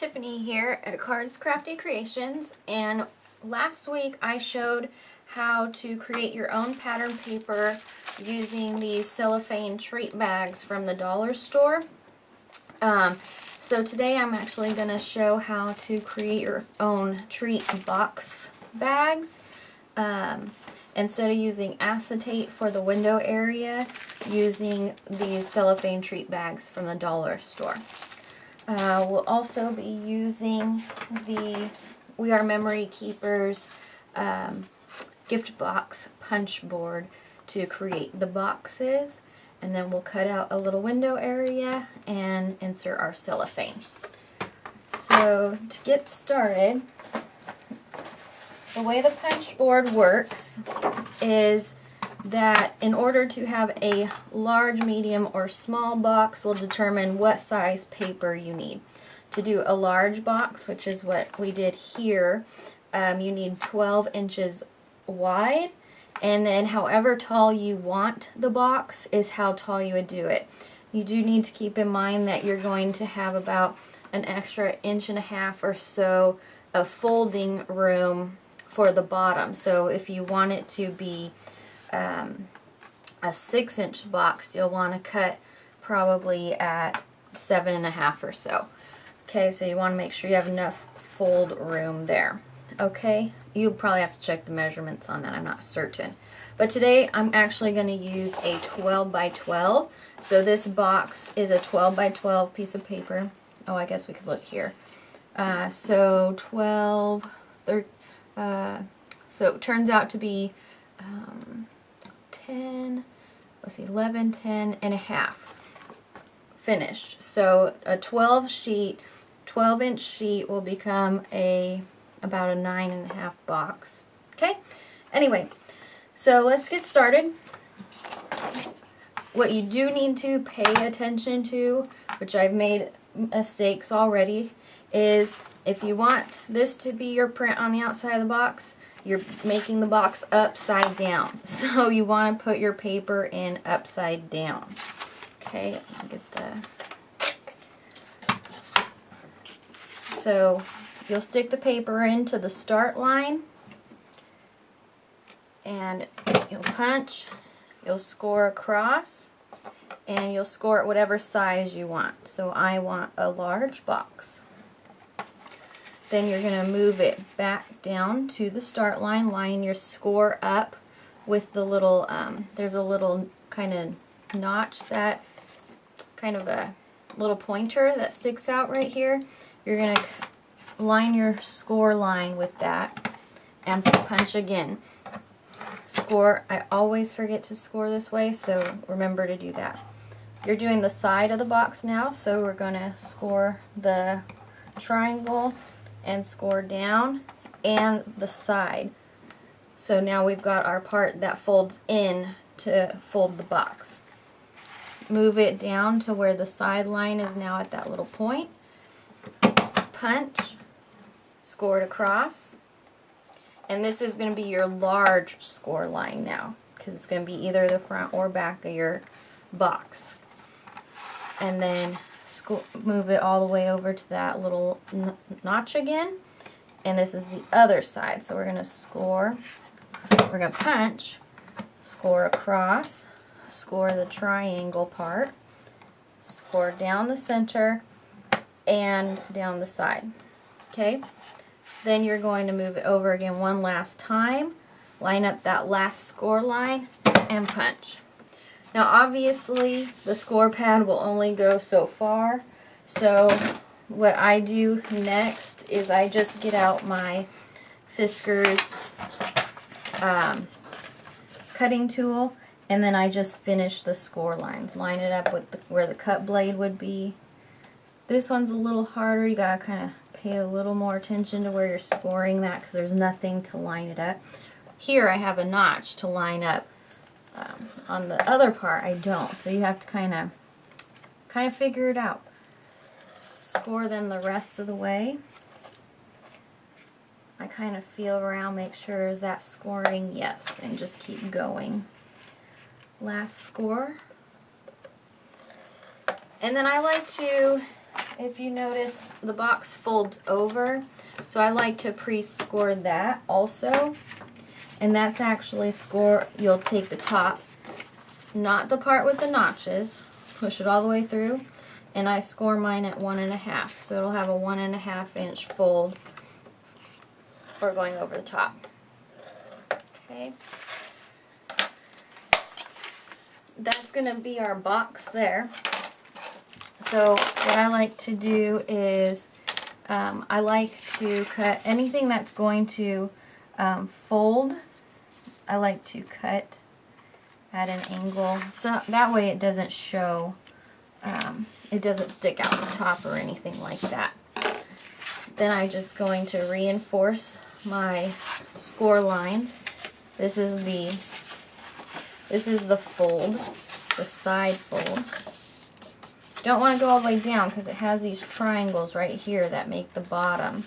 Tiffany here at Cards Crafty Creations, and last week I showed how to create your own pattern paper using these cellophane treat bags from the dollar store. So today I'm actually going to show how to create your own treat box bags. Instead of using acetate for the window area, using these cellophane treat bags from the dollar store. We'll also be using the We Are Memory Keepers gift box punch board to create the boxes, and then we'll cut out a little window area and insert our cellophane. So to get started, the way the punch board works is that in order to have a large, medium, or small box will determine what size paper you need. To do a large box, which is what we did here, you need 12 inches wide, and then however tall you want the box is how tall you would do it. You do need to keep in mind that you're going to have about an extra 1.5 inches or so of folding room for the bottom. So if you want it to be a 6-inch box, you'll want to cut probably at 7.5 or so. Okay, so you want to make sure you have enough fold room there. Okay, you'll probably have to check the measurements on that, I'm not certain. But today I'm actually going to use a 12 by 12. So this box is a 12 by 12 piece of paper. Oh, I guess we could look here. So 12, so it turns out to be 10, let's see, 11, 10 and a half finished. So a 12-inch sheet will become about a 9.5 box. Okay, anyway, so let's get started. What you do need to pay attention to, which I've made mistakes already, is if you want this to be your print on the outside of the box, you're making the box upside down. So you want to put your paper in upside down. Okay, let me get so you'll stick the paper into the start line, and you'll punch, you'll score across, and you'll score at whatever size you want. So I want a large box. Then you're going to move it back down to the start line, line your score up with the little, there's a little kind of notch, that kind of a little pointer that sticks out right here. You're going to line your score line with that and punch again. Score, I always forget to score this way, so remember to do that. You're doing the side of the box now, so we're going to score the triangle and score down and the side. So now we've got our part that folds in to fold the box. Move it down to where the side line is now at that little point. Punch, score it across, and this is going to be your large score line now, because it's going to be either the front or back of your box. And then move it all the way over to that little notch again, and this is the other side. So we're going to score, we're going to punch, score across, score the triangle part, score down the center and down the side. Okay, then you're going to move it over again one last time, line up that last score line and punch. Now obviously the score pad will only go so far, so what I do next is I just get out my Fiskars cutting tool, and then I just finish the score lines. Line it up with where the cut blade would be. This one's a little harder, you gotta kind of pay a little more attention to where you're scoring that, because there's nothing to line it up. Here I have a notch to line up. On the other part I don't, so you have to kind of figure it out. Just score them the rest of the way. I kind of feel around, make sure, is that scoring? Yes, and just keep going. Last score. And then I like to if you notice, the box folds over, so I like to pre-score that also. And that's actually you'll take the top, not the part with the notches, push it all the way through, and I score mine at 1.5, so it'll have a 1.5 inch fold for going over the top. Okay. That's going to be our box there. So what I like to do is I like to cut anything that's going to fold. I like to cut at an angle so that way it doesn't show, it doesn't stick out the top or anything like that. Then I'm just going to reinforce my score lines. This is the fold, the side fold. Don't want to go all the way down because it has these triangles right here that make the bottom.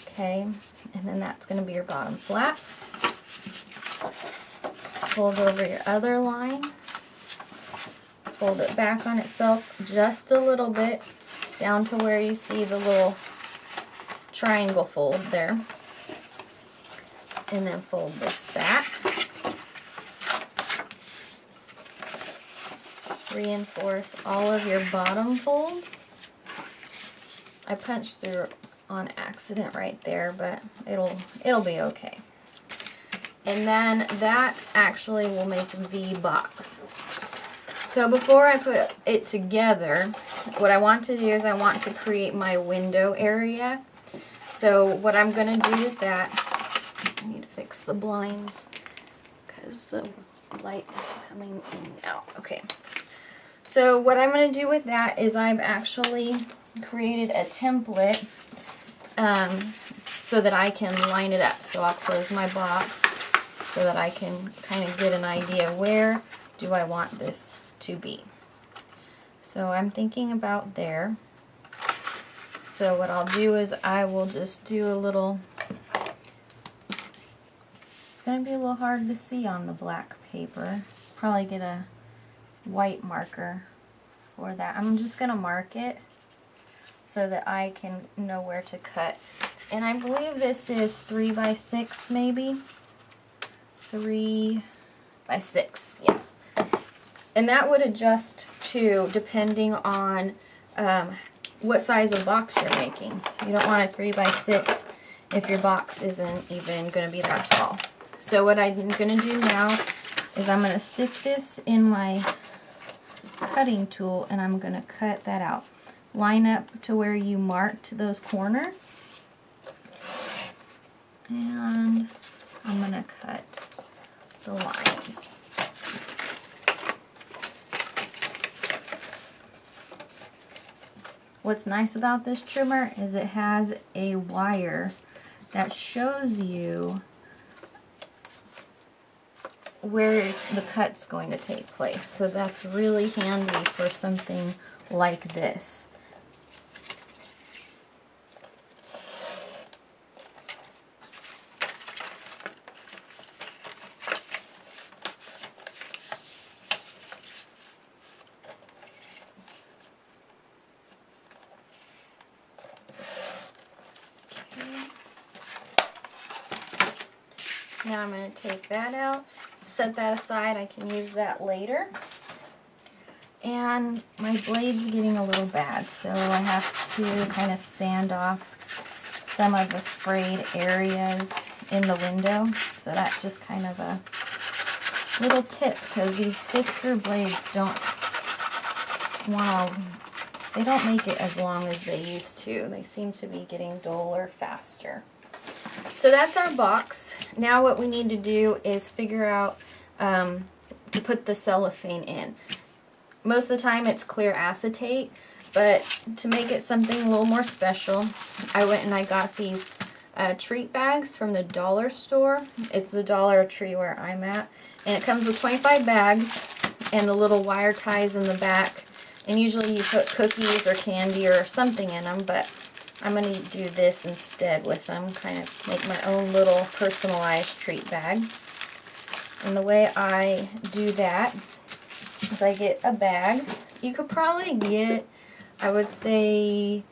Okay, and then that's going to be your bottom flap. Fold over your other line. Fold it back on itself just a little bit down to where you see the little triangle fold there. And then fold this back. Reinforce all of your bottom folds. I punched through on accident right there, but it'll be okay. And then that actually will make the box. So before I put it together, what I want to do is I want to create my window area. So what I'm going to do with that, I need to fix the blinds because the light is coming in and out. Okay. So what I'm going to do with that is I've actually created a template so that I can line it up. So I'll close my box so that I can kind of get an idea where do I want this to be. So I'm thinking about there. So what I'll do is I will just do a little, it's going to be a little hard to see on the black paper. Probably get a white marker for that. I'm just going to mark it so that I can know where to cut. And I believe this is 3 by 6 maybe. 3 by 6, yes. And that would adjust to depending on what size of box you're making. You don't want a 3 by 6 if your box isn't even going to be that tall. So what I'm going to do now is I'm going to stick this in my cutting tool and I'm going to cut that out. Line up to where you marked those corners. And I'm going to cut the lines. What's nice about this trimmer is it has a wire that shows you where the cut's going to take place. So that's really handy for something like this. Now I'm going to take that out, set that aside. I can use that later. And my blade's getting a little bad, so I have to kind of sand off some of the frayed areas in the window. So that's just kind of a little tip, because these Fisker blades they don't make it as long as they used to. They seem to be getting duller faster. So that's our box. Now what we need to do is figure out to put the cellophane in. Most of the time it's clear acetate, but to make it something a little more special, I went and I got these treat bags from the dollar store. It's the Dollar Tree where I'm at. And it comes with 25 bags and the little wire ties in the back. And usually you put cookies or candy or something in them, but I'm going to do this instead with them, kind of make my own little personalized treat bag. And the way I do that is I get a bag. You could probably get I would say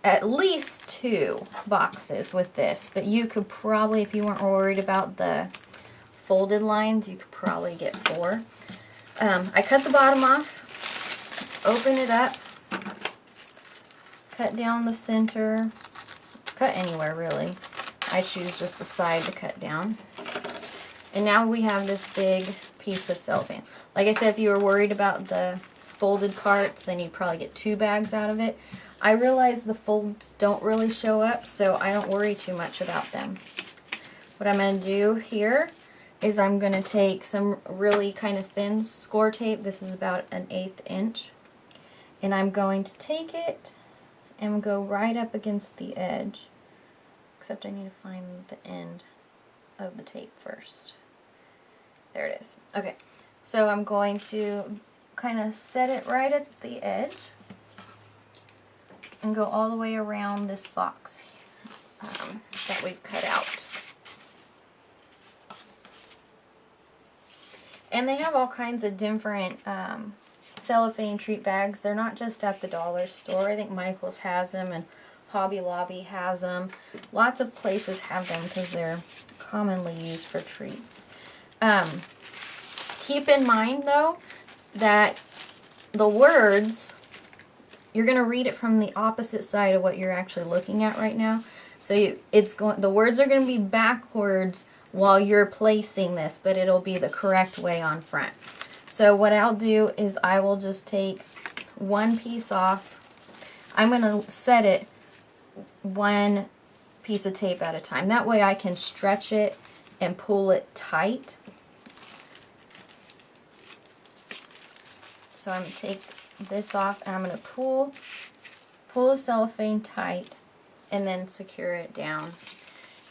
at least 2 boxes with this, but you could probably, if you weren't worried about the folded lines, you could probably get 4. I cut the bottom off, open it up, cut down the center, cut anywhere really. I choose just the side to cut down. And now we have this big piece of cellophane. Like I said, if you were worried about the folded parts, then you'd probably get 2 bags out of it. I realize the folds don't really show up, so I don't worry too much about them. What I'm going to do here is I'm going to take some really kind of thin score tape. This is about an 1/8 inch. And I'm going to take it and go right up against the edge. Except I need to find the end of the tape first. There it is. Okay, so I'm going to kind of set it right at the edge and go all the way around this box that we've cut out. And they have all kinds of different cellophane treat bags. They're not just at the dollar store. I think Michael's has them and Hobby Lobby has them. Lots of places have them because they're commonly used for treats. Keep in mind though that the words, you're going to read it from the opposite side of what you're actually looking at right now. So the words are going to be backwards while you're placing this, but it'll be the correct way on front. So what I'll do is I will just take one piece off. I'm going to set it 1 piece of tape at a time. That way I can stretch it and pull it tight. So I'm going to take this off and I'm going to pull the cellophane tight and then secure it down.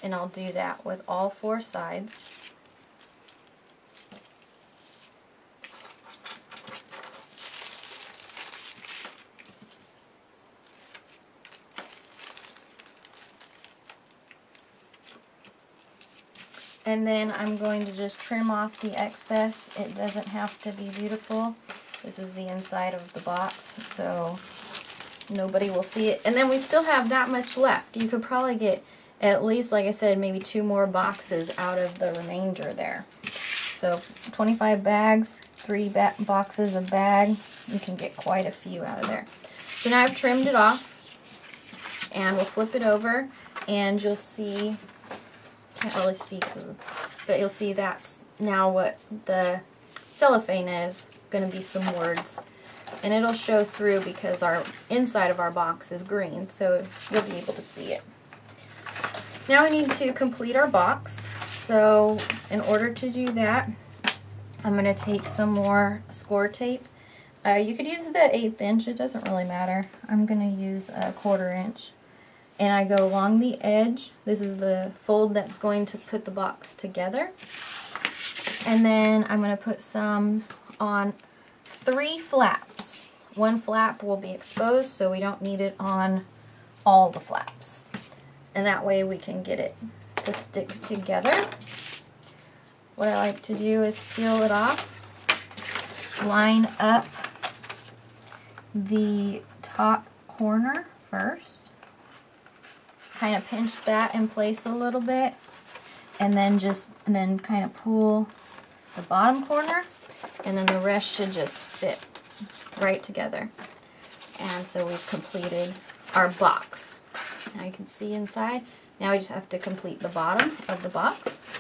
And I'll do that with all 4 sides. And then I'm going to just trim off the excess. It doesn't have to be beautiful. This is the inside of the box, so nobody will see it. And then we still have that much left. You could probably get at least, like I said, maybe 2 more boxes out of the remainder there. So 25 bags, 3 boxes of bag. You can get quite a few out of there. So now I've trimmed it off, and we'll flip it over, and you'll see, can't really see, but you'll see that's now what the cellophane is. Going to be some words, and it'll show through because our inside of our box is green, so you'll be able to see it. Now we need to complete our box. So in order to do that, I'm going to take some more score tape. You could use the 1/8 inch, it doesn't really matter. I'm going to use a 1/4 inch, and I go along the edge. This is the fold that's going to put the box together, and then I'm going to put some on 3 flaps. 1 flap will be exposed, so we don't need it on all the flaps. And that way we can get it to stick together. What I like to do is peel it off, line up the top corner first, kind of pinch that in place a little bit, and then kind of pull the bottom corner, and then the rest should just fit right together. And so we've completed our box. Now you can see inside. Now we just have to complete the bottom of the box.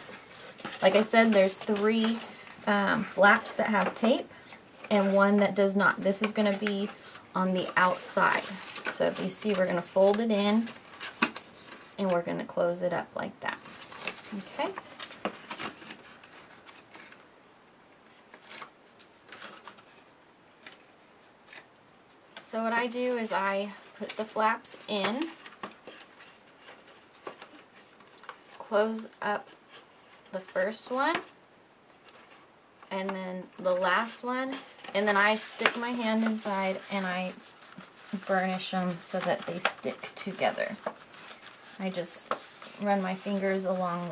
Like I said, there's 3 flaps that have tape and 1 that does not. This is going to be on the outside. So if you see, we're going to fold it in and we're going to close it up like that. Okay. So what I do is I put the flaps in, close up the first one, and then the last one, and then I stick my hand inside and I burnish them so that they stick together. I just run my fingers along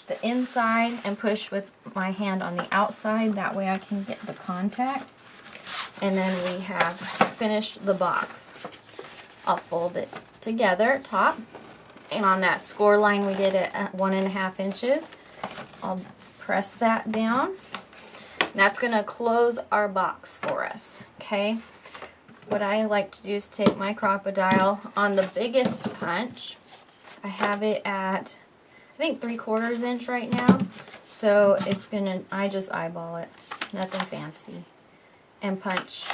the inside and push with my hand on the outside. That way I can get the contact. And then we have finished the box. I'll fold it together at top. And on that score line we did it at 1.5 inches. I'll press that down. And that's going to close our box for us, okay? What I like to do is take my crocodile on the biggest punch. I have it at, I think, 3/4 inch right now. So it's gonna, I just eyeball it, nothing fancy, and punch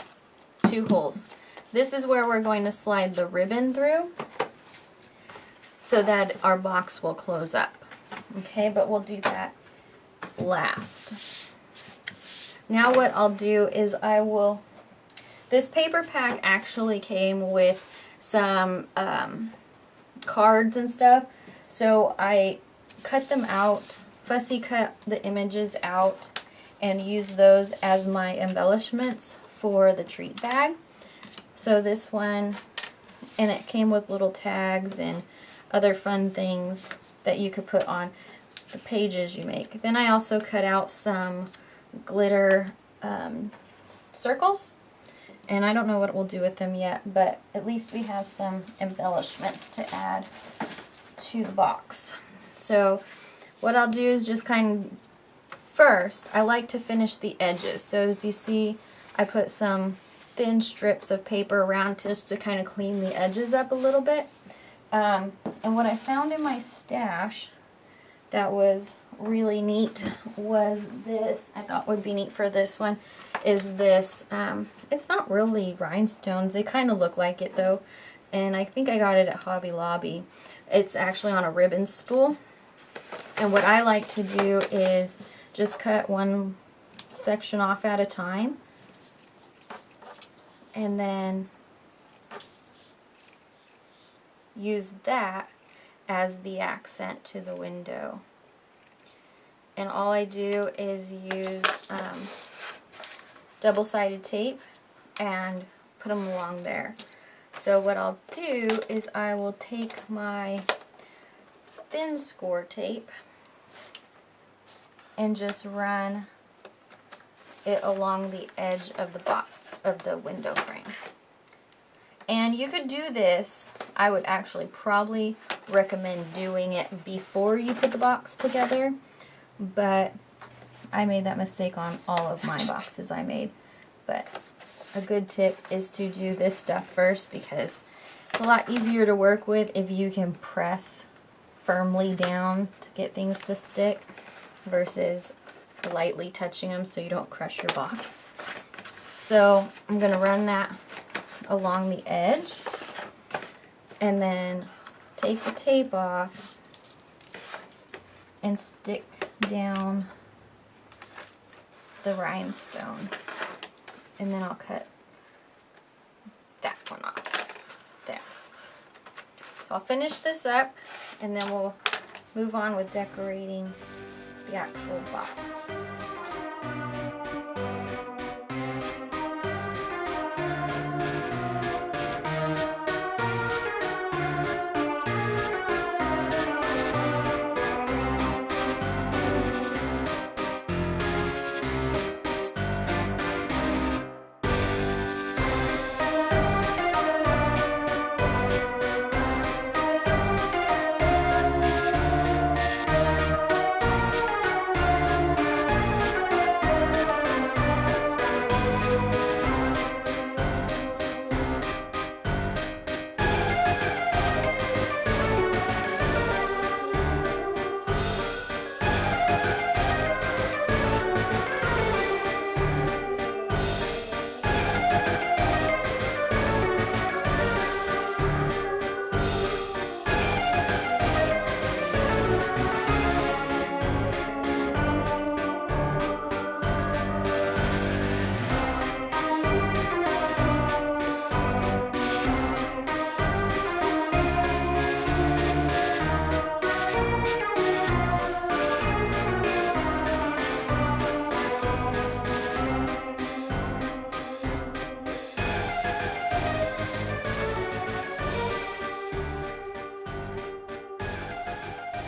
2 holes. This is where we're going to slide the ribbon through so that our box will close up. Okay, but we'll do that last. Now what I'll do is this paper pack actually came with some cards and stuff, so I cut them out, fussy cut the images out, and use those as my embellishments for the treat bag. So this one, and it came with little tags and other fun things that you could put on the pages you make. Then I also cut out some glitter circles, and I don't know what we'll do with them yet, but at least we have some embellishments to add to the box. So what I'll do is just first, I like to finish the edges. So if you see, I put some thin strips of paper around just to kind of clean the edges up a little bit. And what I found in my stash that was really neat was this. I thought would be neat for this one is this. It's not really rhinestones. They kind of look like it though, and I think I got it at Hobby Lobby. It's actually on a ribbon spool, and what I like to do is just cut one section off at a time, and then use that as the accent to the window. And all I do is use double-sided tape and put them along there. So what I'll do is I will take my thin score tape and just run it along the edge of the window frame. And you could do this, I would actually probably recommend doing it before you put the box together, but I made that mistake on all of my boxes I made. But a good tip is to do this stuff first, because it's a lot easier to work with if you can press firmly down to get things to stick versus lightly touching them so you don't crush your box. So I'm going to run that along the edge and then take the tape off and stick down the rhinestone, and then I'll cut that one off there. So I'll finish this up and then we'll move on with decorating the actual box.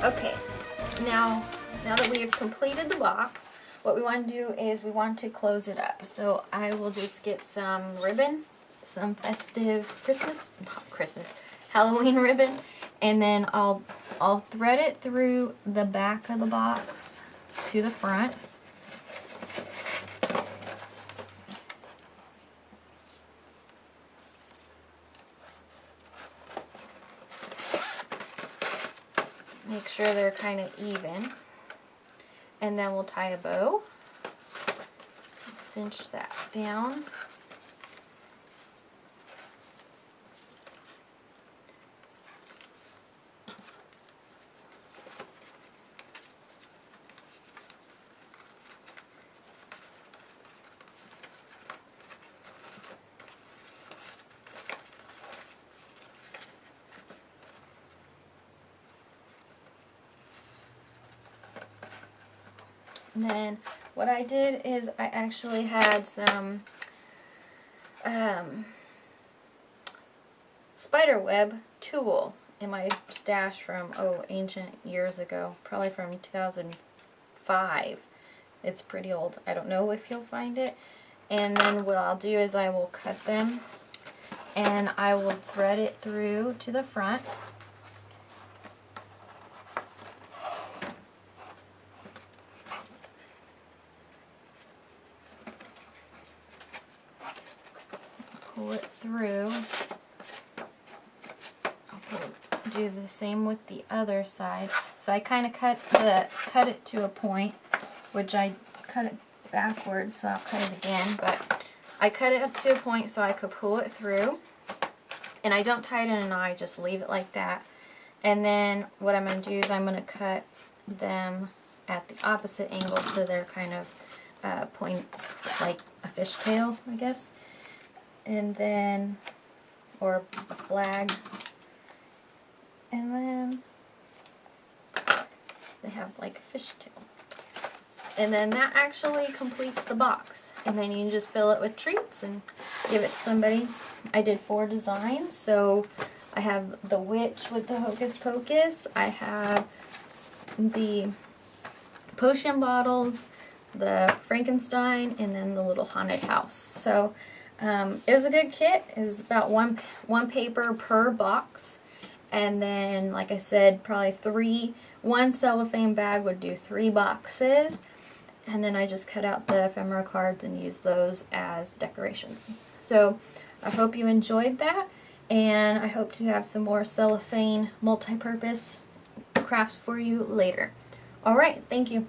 Okay, now that we have completed the box, what we want to do is we want to close it up. So I will just get some ribbon, some festive Halloween ribbon, and then I'll thread it through the back of the box to the front. Make sure they're kind of even. And then we'll tie a bow. Cinch that down. And then what I did is I actually had some spider web tulle in my stash from ancient years ago, probably from 2005. It's pretty old. I don't know if you'll find it. And then what I'll do is I will cut them and I will thread it through to the front. Pull it through. I'll do the same with the other side. So I kind of cut it to a point, which I cut it backwards, so I'll cut it again. But I cut it up to a point so I could pull it through, and I don't tie it in a knot. I just leave it like that. And then what I'm going to do is I'm going to cut them at the opposite angle so they're kind of points like a fishtail, I guess. And then, or a flag, and then they have like a fishtail. And then that actually completes the box. And then you can just fill it with treats and give it to somebody. I did 4 designs, so I have the witch with the hocus pocus, I have the potion bottles, the Frankenstein, and then the little haunted house. So it was a good kit. It was about one paper per box, and then, like I said, probably one cellophane bag would do 3 boxes, and then I just cut out the ephemera cards and used those as decorations. So I hope you enjoyed that, and I hope to have some more cellophane multi-purpose crafts for you later. Alright, thank you.